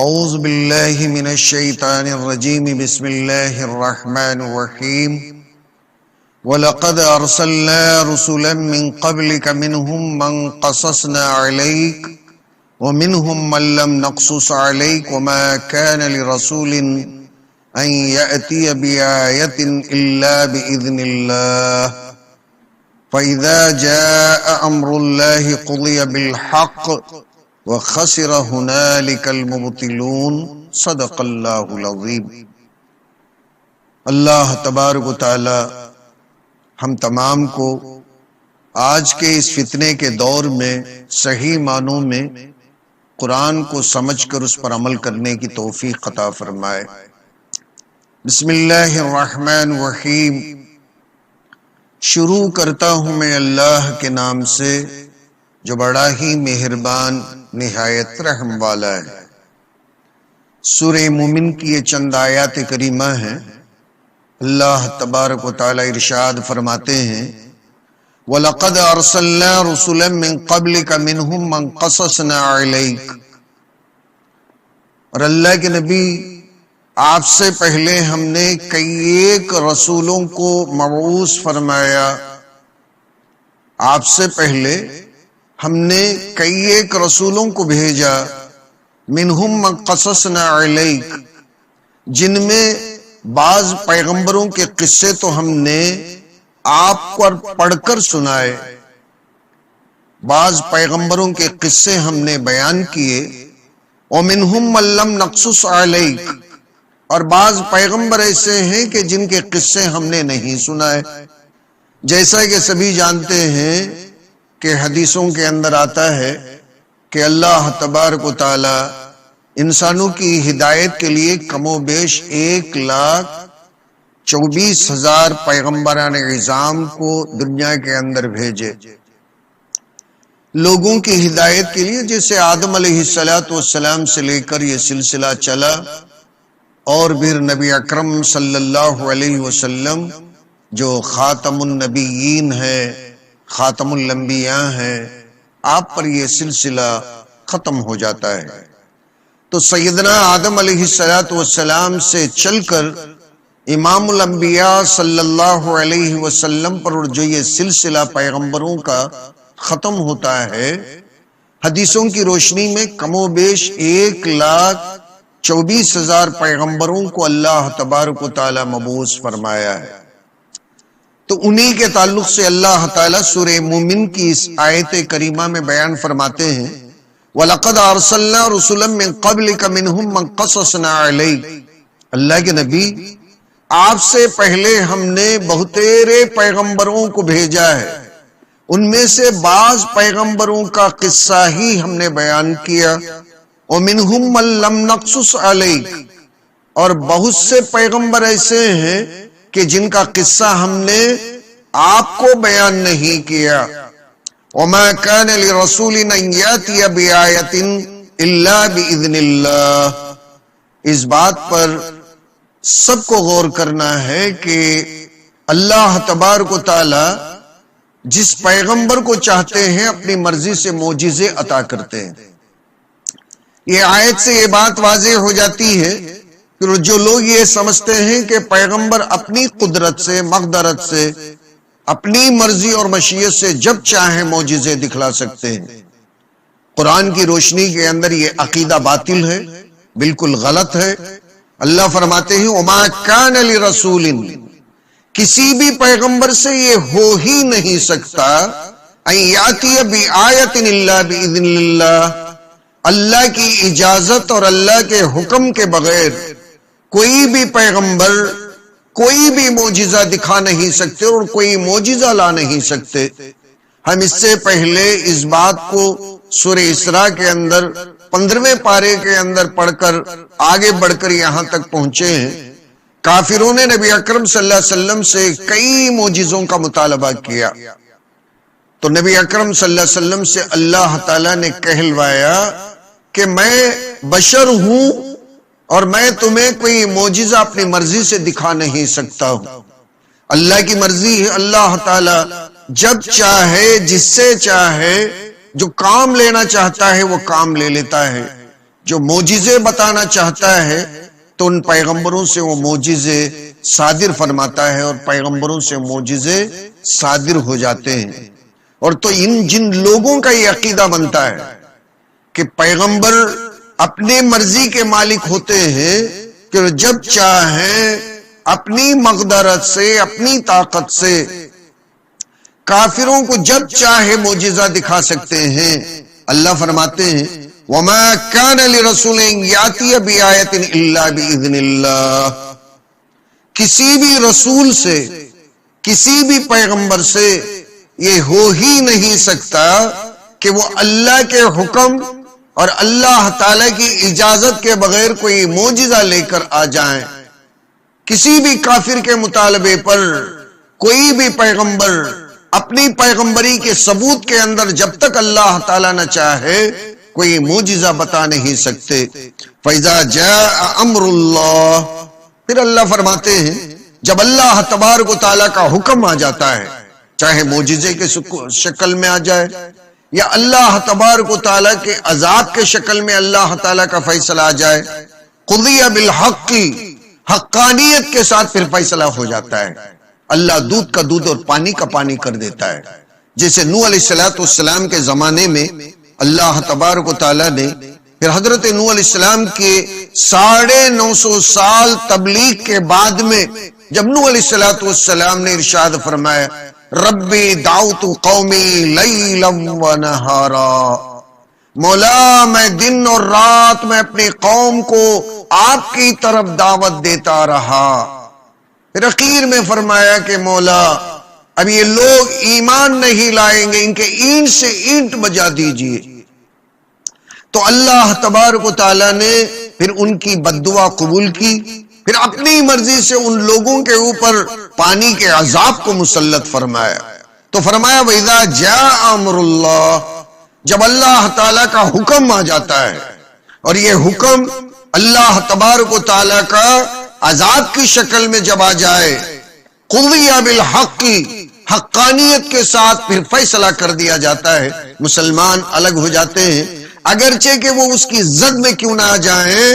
اعوذ باللہ من الشیطان الرجیم بسم اللہ الرحمن الرحیم وَلَقَدْ أَرْسَلْنَا رُسُلًا مِّن قَبْلِكَ مِنْهُمْ مَنْ قَصَصْنَا عَلَيْكَ وَمِنْهُمْ مَنْ لَمْ نَقْصُصْ عَلَيْكَ وَمَا كَانَ لِرَسُولٍ أَنْ يَأْتِيَ بِآيَةٍ إِلَّا بِإِذْنِ اللَّهِ فَإِذَا جَاءَ أَمْرُ اللَّهِ قُضِيَ بِالْحَقِّ وَخَسِرَ هُنَالِكَ الْمُبْطِلُونَ صدق اللہ العظیم۔ اللہ تبارک و تعالی ہم تمام کو آج کے اس فتنے کے دور میں صحیح معنوں میں قرآن کو سمجھ کر اس پر عمل کرنے کی توفیق عطا فرمائے۔ بسم اللہ الرحمن الرحیم۔ شروع کرتا ہوں میں اللہ کے نام سے جو بڑا ہی مہربان نہایت رحم والا ہے۔ سورہ مومن کی یہ چند آیات کریمہ ہیں۔ اللہ تبارک و تعالی ارشاد فرماتے ہیں وَلَقَدْ أَرْسَلْنَا رُسُلًا مِّن قَبْلِكَ مِنْهُمْ مَنْ قَصَصْنَا عَلَيْكَ، اور اللہ کے نبی آپ سے پہلے ہم نے کئی ایک رسولوں کو مبعوث فرمایا، آپ سے پہلے ہم نے کئی ایک رسولوں کو بھیجا، منہم من قصصنا علیک، جن میں بعض پیغمبروں کے قصے تو ہم نے آپ پر پڑھ کر سنائے، بعض پیغمبروں کے قصے ہم نے بیان کیے، ومنہم من لم نقصص علیک، اور بعض پیغمبر ایسے ہیں کہ جن کے قصے ہم نے نہیں سنائے۔ جیسا کہ سبھی جانتے ہیں کہ حدیثوں کے اندر آتا ہے کہ اللہ تبارک و تعالی انسانوں کی ہدایت کے لیے کم و بیش 1,24,000 پیغمبران اعظام کو دنیا کے اندر بھیجے لوگوں کی ہدایت کے لیے، جیسے آدم علیہ السلام سے لے کر یہ سلسلہ چلا، اور پھر نبی اکرم صلی اللہ علیہ وسلم جو خاتم النبیین ہے، خاتم الانبیاء ہے، آپ پر یہ سلسلہ ختم ہو جاتا ہے۔ تو سیدنا آدم علیہ السلام سے چل کر امام الانبیاء صلی اللہ علیہ وسلم پر جو یہ سلسلہ پیغمبروں کا ختم ہوتا ہے، حدیثوں کی روشنی میں کم و بیش 1,24,000 پیغمبروں کو اللہ تبارک و تعالی مبعوث فرمایا ہے۔ تو انہی کے تعلق سے اللہ تعالیٰ سورہ مومن کی اس آیت کریمہ میں بیان فرماتے ہیں وَلَقَدْ أَرْسَلْنَا رُسُلًا مِّن قَبْلِكَ مِنْهُمْ مَنْ قَصَصْنَا عَلَيْكَ، اللہ کے نبی آپ سے پہلے ہم نے بہتیرے پیغمبروں کو بھیجا ہے، ان میں سے بعض پیغمبروں کا قصہ ہی ہم نے بیان کیا، وَمِنْهُمْ مَنْ لَمْ نَقْصُصْ عَلَيْكَ، اور بہت سے پیغمبر ایسے ہیں کہ جن کا قصہ ہم نے آپ کو بیان نہیں کیا۔ وَمَا كَانَ لِرَسُولٍ أَن يَأْتِيَ بِآيَةٍ إِلَّا بِإِذْنِ اللَّهِ، اس بات پر سب کو غور کرنا ہے کہ اللہ تبارک و تعالی جس پیغمبر کو چاہتے ہیں اپنی مرضی سے معجزے عطا کرتے ہیں۔ یہ آیت سے یہ بات واضح ہو جاتی ہے کہ جو لوگ یہ سمجھتے ہیں کہ پیغمبر اپنی قدرت سے، مقدرت سے، اپنی مرضی اور مشیت سے جب چاہیں معجزے دکھلا سکتے ہیں، قرآن کی روشنی کے اندر یہ عقیدہ باطل ہے، بالکل غلط ہے۔ اللہ فرماتے ہیں وَمَا كَانَ لِرَسُولٍ، کسی بھی پیغمبر سے یہ ہو ہی نہیں سکتا أَن يَأْتِيَ بِآيَةٍ إِلَّا بِإِذْنِ اللَّهِ، اللہ کی اجازت اور اللہ کے حکم کے بغیر کوئی بھی پیغمبر کوئی بھی معجزہ دکھا نہیں سکتے اور کوئی معجزہ لا نہیں سکتے۔ ہم اس سے پہلے اس بات کو سورہ اسراء کے اندر 15ویں پارے کے اندر پڑھ کر آگے بڑھ کر یہاں تک پہنچے ہیں۔ کافروں نے نبی اکرم صلی اللہ علیہ وسلم سے کئی معجزوں کا مطالبہ کیا، تو نبی اکرم صلی اللہ علیہ وسلم سے اللہ تعالیٰ نے کہلوایا کہ میں بشر ہوں اور میں تمہیں کوئی معجزہ اپنی مرضی سے دکھا نہیں سکتا ہوں۔ اللہ کی مرضی ہے، اللہ تعالیٰ جب چاہے، جس سے چاہے، جو کام لینا چاہتا ہے وہ کام لے لیتا ہے، جو معجزے بتانا چاہتا ہے تو ان پیغمبروں سے وہ معجزے صادر فرماتا ہے اور پیغمبروں سے معجزے صادر ہو جاتے ہیں. اور تو جن لوگوں کا یہ عقیدہ بنتا ہے کہ پیغمبر اپنے مرضی کے مالک ہوتے ہیں کہ جب چاہیں اپنی مقدرت سے اپنی طاقت سے کافروں کو جب چاہے معجزہ دکھا سکتے ہیں. اللہ فرماتے ہیں وَمَا كَانَ لِرَسُولٍ يَأْتِيَ بِآيَةٍ إِلَّا بِإِذْنِ اللَّهِ. کسی بھی رسول سے کسی بھی پیغمبر سے یہ ہو ہی نہیں سکتا کہ وہ اللہ کے حکم اور اللہ تعالی کی اجازت کے بغیر کوئی معجزہ لے کر آ جائیں. کسی بھی کافر کے مطالبے پر کوئی بھی پیغمبر اپنی پیغمبری کے ثبوت کے اندر جب تک اللہ تعالیٰ نہ چاہے کوئی معجزہ بتا نہیں سکتے. فَإِذَا جَاءَ أَمْرُ اللَّهِ. پھر اللہ فرماتے ہیں جب اللہ تبارک و تعالیٰ کا حکم آ جاتا ہے چاہے معجزے کے شکل میں آ جائے یا اللہ تبارک و تعالیٰ کے عذاب کے شکل میں اللہ تعالیٰ کا فیصلہ آ جائے. قُضِيَ بِالْحَقِّ. حقانیت کے ساتھ پھر فیصلہ ہو جاتا ہے. اللہ دودھ کا دودھ اور پانی کا پانی کر دیتا ہے. جیسے نوح علیہ السلام کے زمانے میں اللہ تبارک و تعالیٰ نے پھر حضرت نوح علیہ السلام کے 950 سال تبلیغ کے بعد میں جب نوح علیہ السلام نے ارشاد فرمایا ربی دعوت قومی لیلا و نہارا. مولا میں دن اور رات میں اپنی قوم کو آپ کی طرف دعوت دیتا رہا. پھر اخیر میں فرمایا کہ مولا اب یہ لوگ ایمان نہیں لائیں گے ان کے اینٹ سے اینٹ بجا دیجئے. تو اللہ تبارک و تعالیٰ نے پھر ان کی بددعا قبول کی. پھر اپنی مرضی سے ان لوگوں کے اوپر پانی کے عذاب کو مسلط فرمایا. تو فرمایا وَإِذَا جَاءَ أَمْرُ اللَّهِ. جب اللہ تعالیٰ کا حکم آ جاتا ہے اور یہ حکم اللہ تبارک و تعالیٰ کا عذاب کی شکل میں جب آ جائے قُضِيَ بِالْحَقِّ. حقانیت کے ساتھ پھر فیصلہ کر دیا جاتا ہے. مسلمان الگ ہو جاتے ہیں اگرچہ کہ وہ اس کی زد میں کیوں نہ آ جائیں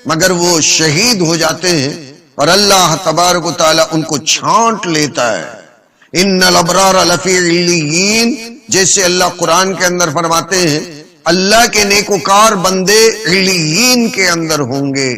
مگر وہ شہید ہو جاتے ہیں اور اللہ تبارک و تعالیٰ ان کو چھانٹ لیتا ہے. ان الابرار لفی علیین. جیسے اللہ قرآن کے اندر فرماتے ہیں اللہ کے نیکوکار بندے علیین کے اندر ہوں گے,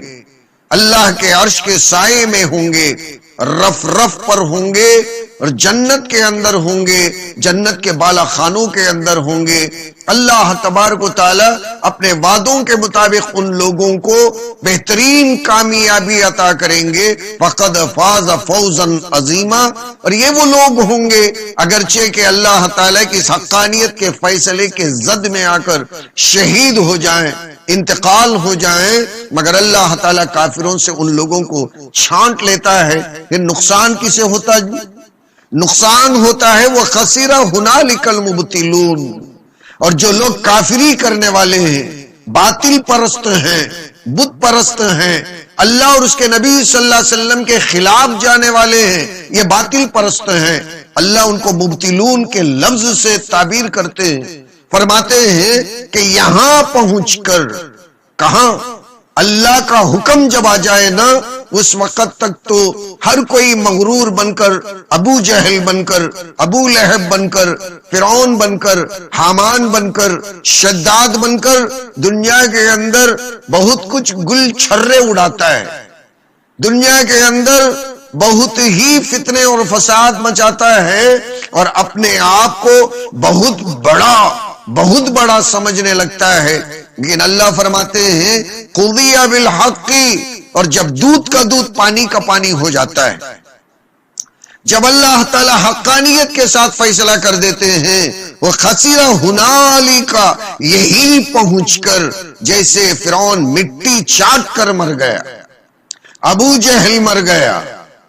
اللہ کے عرش کے سائے میں ہوں گے, رف رف پر ہوں گے اور جنت کے اندر ہوں گے, جنت کے بالا خانوں کے اندر ہوں گے. اللہ تبارک و تعالی اپنے وعدوں کے مطابق ان لوگوں کو بہترین کامیابی عطا کریں گے. فقد فاز فوزا عظیما. اور یہ وہ لوگ ہوں گے اگرچہ کہ اللہ تعالی کی حقانیت کے فیصلے کے زد میں آ کر شہید ہو جائیں, انتقال ہو جائیں, مگر اللہ تعالیٰ کافروں سے ان لوگوں کو چھانٹ لیتا ہے. پھر نقصان کسے ہوتا ہے؟ نقصان ہوتا ہے وہ خسرہ ہنالک المبتلون. اور جو لوگ کافری کرنے والے ہیں, باطل پرست ہیں, بت پرست ہیں, اللہ اور اس کے نبی صلی اللہ علیہ وسلم کے خلاف جانے والے ہیں, یہ باطل پرست ہیں. اللہ ان کو مبتلون کے لفظ سے تعبیر کرتے ہیں. فرماتے ہیں کہ یہاں پہنچ کر کہاں اللہ کا حکم جب آ جائے نا اس وقت تک تو ہر کوئی مغرور بن کر, ابو جہل بن کر, ابو لہب بن کر, فرعون بن کر, حامان بن کر, شداد بن کر دنیا کے اندر بہت کچھ گل چھرے اڑاتا ہے, دنیا کے اندر بہت ہی فتنے اور فساد مچاتا ہے اور اپنے آپ کو بہت بڑا سمجھنے لگتا ہے. لیکن اللہ فرماتے ہیں قُضِيَ بِالْحَقِّ. اور جب دودھ کا دودھ پانی کا پانی ہو جاتا ہے, جب اللہ تعالی حقانیت کے ساتھ فیصلہ کر دیتے ہیں وہ خسرہ ہنالک, یہی پہنچ کر جیسے فرعون مٹی چاٹ کر مر گیا, ابو جہل مر گیا,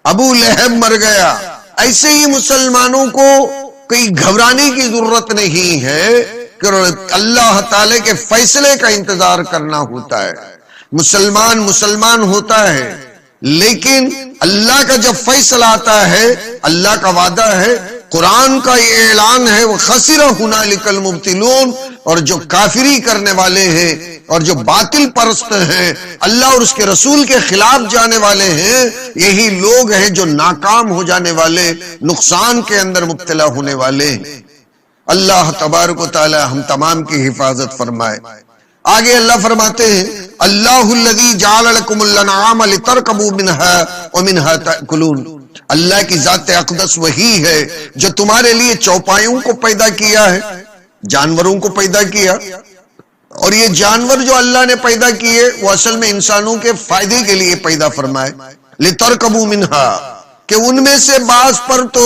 ابو لہب مر گیا, ایسے ہی مسلمانوں کو کوئی گھبرانے کی ضرورت نہیں ہے کہ اللہ تعالی کے فیصلے کا انتظار کرنا ہوتا ہے. مسلمان ہوتا ہے لیکن اللہ کا جب فیصلہ آتا ہے, اللہ کا وعدہ ہے, قرآن کا یہ اعلان ہے وہ خسرہ ہنالک المبتلون. اور جو کافری کرنے والے ہیں اور جو باطل پرست ہیں، اللہ اور اس کے رسول کے خلاف جانے والے ہیں، یہی لوگ ہیں جو ناکام ہو جانے والے، نقصان کے اندر مبتلا ہونے والے ہیں۔ اللہ تبارک و تعالی ہم تمام کی حفاظت فرمائے۔ آگے اللہ فرماتے ہیں اللہ الذی جعل لکم الانعام لترکبوا منها ومنها تأکلون، اللہ کی ذات اقدس وہی ہے جو تمہارے لیے چوپایوں کو پیدا کیا ہے، جانوروں کو پیدا کیا، اور یہ جانور جو اللہ نے پیدا کیے وہ اصل میں انسانوں کے فائدے کے لیے پیدا فرمائے، لترکبوا منها، کہ ان میں سے بعض پر تو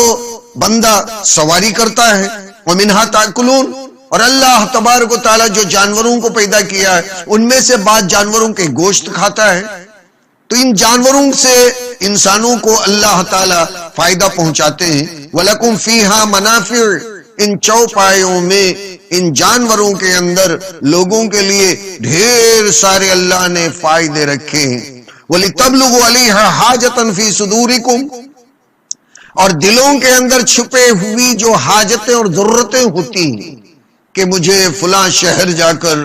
بندہ سواری کرتا ہے، ومنها تأکلون، اور اللہ تبارک و تعالیٰ جو جانوروں کو پیدا کیا ہے ان میں سے بعض جانوروں کے گوشت کھاتا ہے، تو ان جانوروں سے انسانوں کو اللہ تعالیٰ فائدہ پہنچاتے ہیں۔ وَلَكُمْ فِيهَا مَنَافِعُ، ان چوپایوں میں، ان جانوروں کے اندر لوگوں کے لیے ڈھیر سارے اللہ نے فائدے رکھے ہیں۔ وَلِتَبْلُغُوا عَلَيْهَا حَاجَةً فِي صُدُورِكُمْ، اور دلوں کے اندر چھپے ہوئی جو حاجتیں اور ضرورتیں ہوتی ہیں کہ مجھے فلاں شہر جا کر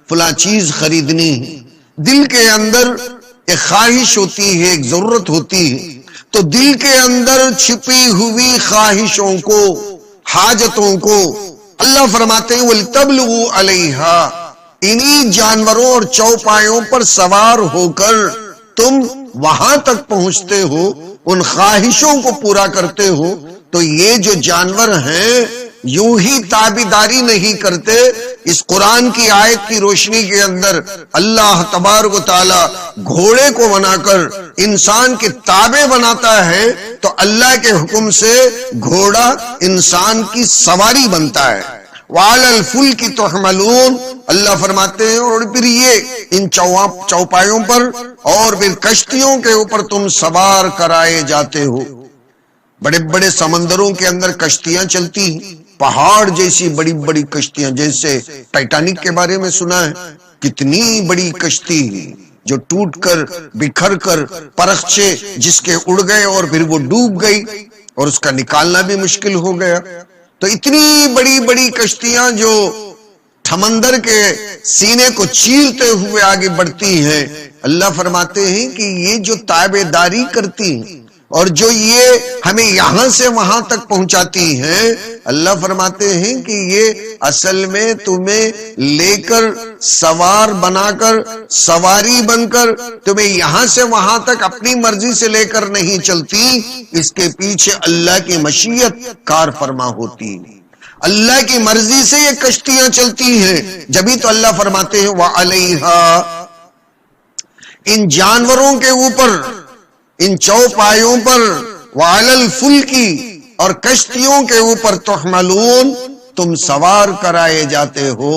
فلاں چیز خریدنی ہے، دل کے اندر ایک خواہش ہوتی ہے، ایک ضرورت ہوتی ہے، تو دل کے اندر چھپی ہوئی خواہشوں کو، حاجتوں کو اللہ فرماتے ہیں وَلْتَبْلُغُوا عَلَيْهَا، انہی جانوروں اور چوپایوں پر سوار ہو کر تم وہاں تک پہنچتے ہو، ان خواہشوں کو پورا کرتے ہو۔ تو یہ جو جانور ہیں یوں ہی تابعداری نہیں کرتے، اس قرآن کی آیت کی روشنی کے اندر اللہ تبارک و تعالی گھوڑے کو بنا کر انسان کے تابع بناتا ہے، تو اللہ کے حکم سے گھوڑا انسان کی سواری بنتا ہے۔ وَعَلَى الْفُلْكِ تُحْمَلُونَ، اللہ فرماتے ہیں اور پھر یہ ان چوپایوں پر اور پھر کشتیوں کے اوپر تم سوار کرائے جاتے ہو۔ بڑے بڑے سمندروں کے اندر کشتیاں چلتی ہیں، پہاڑ جیسی بڑی بڑی کشتیاں، جیسے ٹائٹینک کے بارے میں سنا ہے، کتنی بڑی کشتی جو ٹوٹ کر بکھر کر پرخچے جس کے اڑ گئے اور پھر وہ ڈوب گئی اور اس کا نکالنا بھی مشکل ہو گیا۔ تو اتنی بڑی بڑی کشتیاں جو سمندر کے سینے کو چیرتے ہوئے آگے بڑھتی ہیں، اللہ فرماتے ہیں کہ یہ جو تابعداری کرتی ہیں اور جو یہ ہمیں یہاں سے وہاں تک پہنچاتی ہیں، اللہ فرماتے ہیں کہ یہ اصل میں تمہیں لے کر سوار بنا کر، سواری بن کر تمہیں یہاں سے وہاں تک اپنی مرضی سے لے کر نہیں چلتی، اس کے پیچھے اللہ کی مشیت کار فرما ہوتی ہے، اللہ کی مرضی سے یہ کشتیاں چلتی ہیں۔ جبھی تو اللہ فرماتے ہیں وَعَلَيْهَا، ان جانوروں کے اوپر، ان چوپایوں پر، وَعَلَى الْفُلْكِ، اور کشتیوں کے اوپر، تُحْمَلُونَ، تم سوار کرائے جاتے ہو۔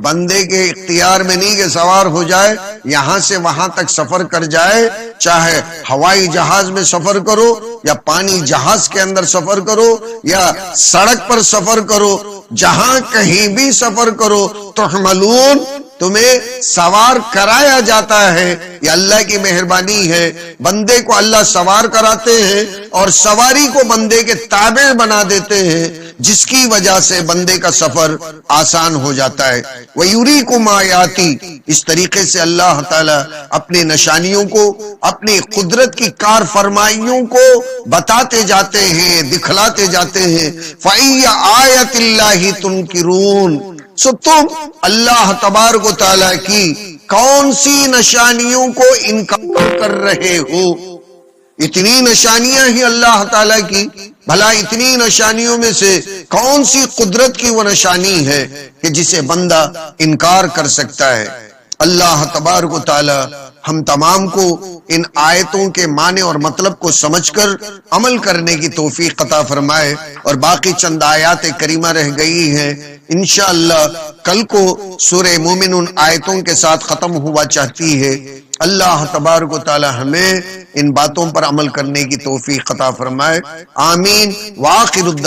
بندے کے اختیار میں نہیں کہ سوار ہو جائے، یہاں سے وہاں تک سفر کر جائے، چاہے ہوائی جہاز میں سفر کرو یا پانی جہاز کے اندر سفر کرو یا سڑک پر سفر کرو، جہاں کہیں بھی سفر کرو، تحملون، تمہیں سوار کرایا جاتا ہے۔ یہ اللہ کی مہربانی ہے، بندے کو اللہ سوار کراتے ہیں اور سواری کو بندے کے تابع بنا دیتے ہیں، جس کی وجہ سے بندے کا سفر آسان ہو جاتا ہے۔ وَيُرِيكُمْ آيَاتِهِ، اس طریقے سے اللہ تعالیٰ اپنی نشانیوں کو، اپنی قدرت کی کار فرمائیوں کو بتاتے جاتے ہیں، دکھلاتے جاتے ہیں۔ فَأَيَّ آیَةِ اللَّهِ تُنْکِرُونَ، سو تم اللہ تبارک و تعالیٰ کی کون سی نشانیوں کو انکار کر رہے ہو؟ اتنی نشانیاں ہی اللہ تعالیٰ کی، بھلا اتنی نشانیوں میں سے کون سی قدرت کی وہ نشانی ہے کہ جسے بندہ انکار کر سکتا ہے؟ اللہ تبارک و تعالی ہم تمام کو ان آیتوں کے معنی اور مطلب کو سمجھ کر عمل کرنے کی توفیق عطا فرمائے، اور باقی چند آیات کریمہ رہ گئی ہیں، انشاءاللہ کل کو سورہ مومنون آیتوں کے ساتھ ختم ہوا چاہتی ہے۔ اللہ تبارک و تعالی ہمیں ان باتوں پر عمل کرنے کی توفیق عطا فرمائے، آمین۔ وآخر الدعوات